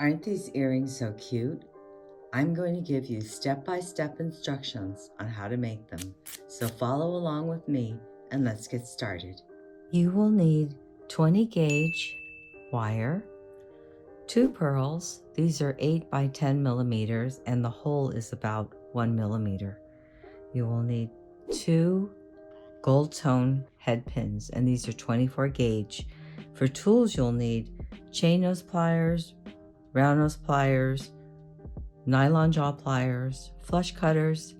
Aren't these earrings so cute? I'm going to give you step-by-step instructions on how to make them, so follow along with me and let's get started. You will need 20 gauge wire, 2 pearls. These are 8 by 10 millimeters and the hole is about 1 millimeter. You will need 2 gold tone head pins, and these are 24 gauge. For tools, you'll need chain nose pliers, round nose pliers, nylon jaw pliers, flush cutters,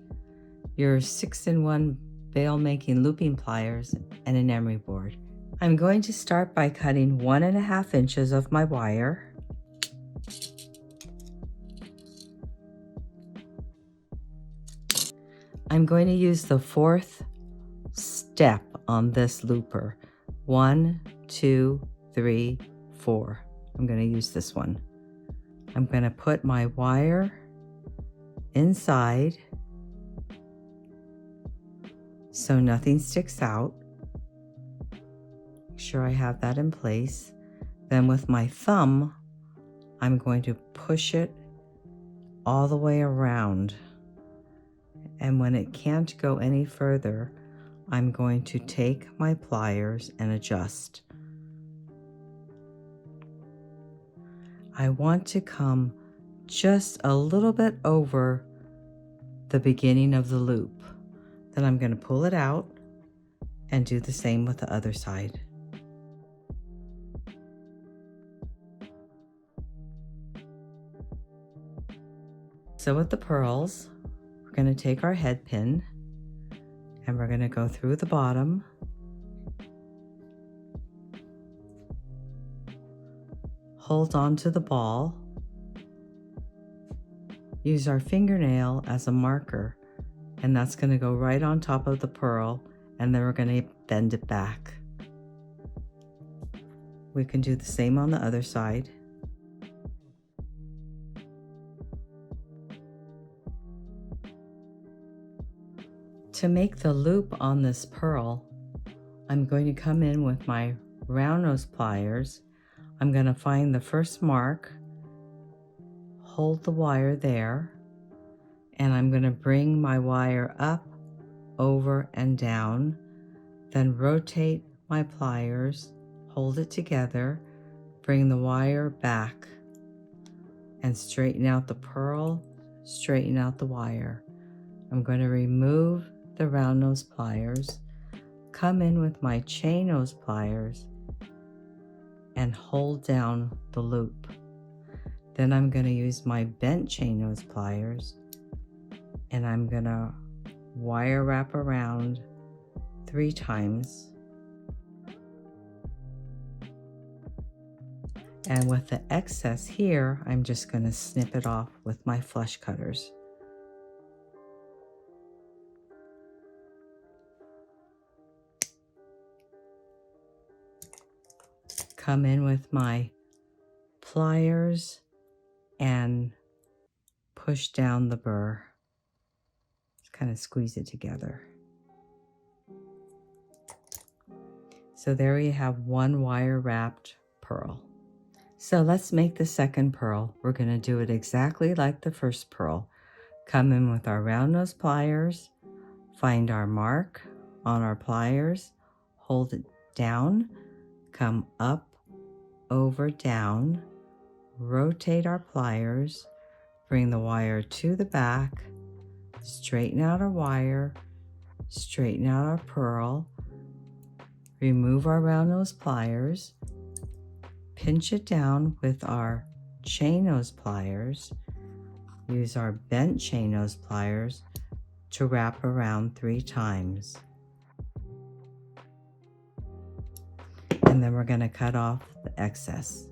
your 6-in-1 bail making looping pliers, and an emery board. I'm going to start by cutting 1.5 inches of my wire. I'm going to use the 4th step on this looper. 1, 2, 3, 4. I'm going to use this one. I'm going to put my wire inside so nothing sticks out. Make sure I have that in place. Then with my thumb, I'm going to push it all the way around. And when it can't go any further, I'm going to take my pliers and adjust. I want to come just a little bit over the beginning of the loop. Then I'm going to pull it out and do the same with the other side. So with the pearls, we're going to take our head pin and we're going to go through the bottom, hold on to the ball, use our fingernail as a marker, and that's going to go right on top of the pearl, and then we're going to bend it back. We can do the same on the other side. To make the loop on this pearl, I'm going to come in with my round nose pliers. I'm going to find the first mark, hold the wire there, and I'm going to bring my wire up, over, and down, then rotate my pliers, hold it together, bring the wire back, and straighten out the pearl, straighten out the wire. I'm going to remove the round nose pliers, come in with my chain nose pliers, and hold down the loop. Then I'm going to use my bent chain nose pliers, and I'm going to wire wrap around 3 times. And with the excess here, I'm just going to snip it off with my flush cutters. Come in with my pliers and push down the burr. Just kind of squeeze it together. So there we have one wire wrapped pearl. So let's make the second pearl. We're going to do it exactly like the first pearl. Come in with our round nose pliers, find our mark on our pliers, hold it down, come up, over, down, rotate our pliers, bring the wire to the back, straighten out our wire, straighten out our pearl, remove our round nose pliers, pinch it down with our chain nose pliers, use our bent chain nose pliers to wrap around 3 times. And then we're going to cut off the excess.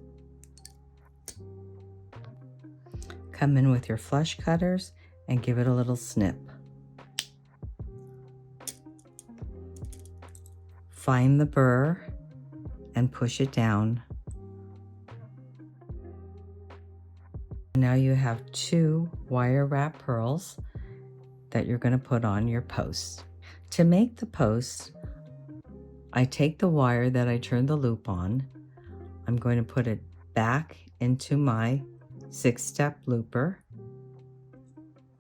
Come in with your flush cutters and give it a little snip. Find the burr and push it down. Now you have 2 wire wrap pearls that you're going to put on your post. To make the post, I take the wire that I turned the loop on. I'm going to put it back into my 6-step looper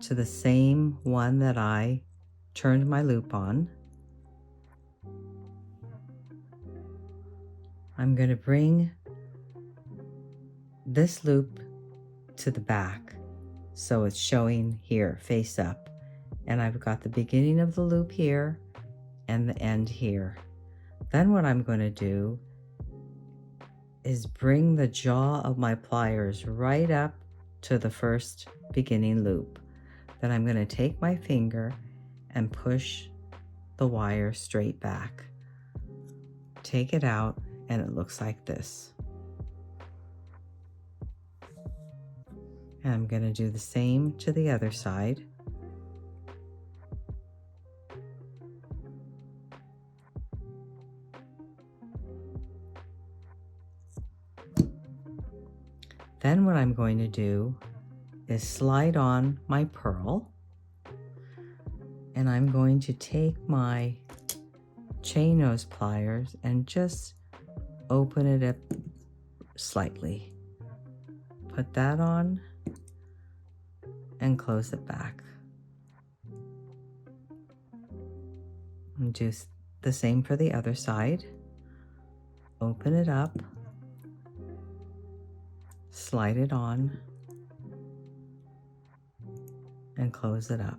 to the same one that I turned my loop on. I'm going to bring this loop to the back so it's showing here face up, and I've got the beginning of the loop here and the end here. Then what I'm going to do is bring the jaw of my pliers right up to the first beginning loop. Then I'm going to take my finger and push the wire straight back. Take it out and it looks like this. And I'm going to do the same to the other side. Then what I'm going to do is slide on my pearl, and I'm going to take my chain nose pliers and just open it up slightly. Put that on and close it back. And do the same for the other side. Open it up, slide it on, and close it up.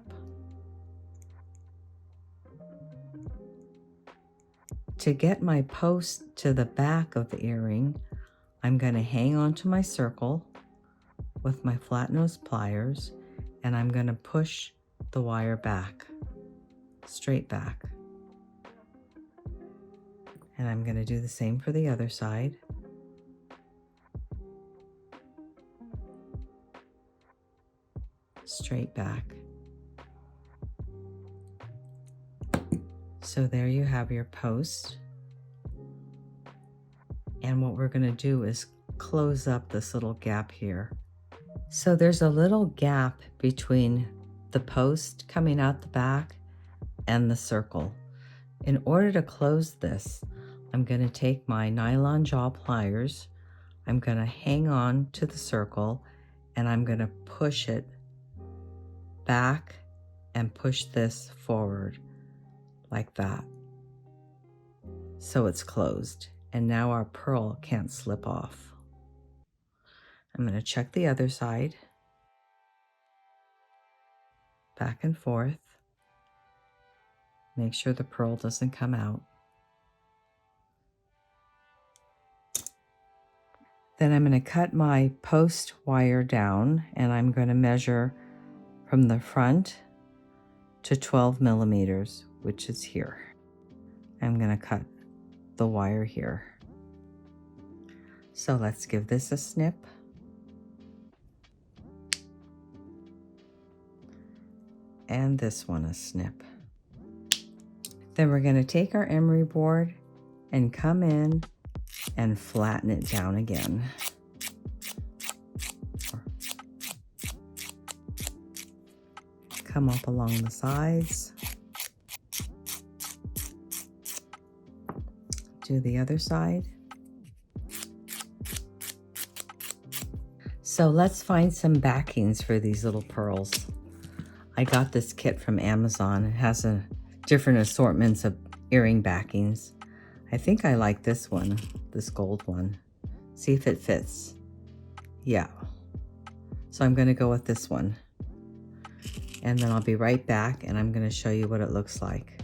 To get my post to the back of the earring, I'm going to hang on to my circle with my flat nose pliers, and I'm going to push the wire back, straight back. And I'm going to do the same for the other side. Straight back. So there you have your post. And what we're going to do is close up this little gap here. So there's a little gap between the post coming out the back and the circle. In order to close this, I'm going to take my nylon jaw pliers, I'm going to hang on to the circle, and I'm going to push it back and push this forward like that. So it's closed, and now our pearl can't slip off. I'm going to check the other side, back and forth, make sure the pearl doesn't come out. Then I'm going to cut my post wire down, and I'm going to measure from the front to 12 millimeters, which is here. I'm going to cut the wire here. So let's give this a snip. And this one a snip. Then we're going to take our emery board and come in and flatten it down again. Come up along the sides. Do the other side. So let's find some backings for these little pearls. I got this kit from Amazon. It has a different assortments of earring backings. I think I like this one, this gold one. See if it fits. Yeah. So I'm going to go with this one. And then I'll be right back and I'm going to show you what it looks like.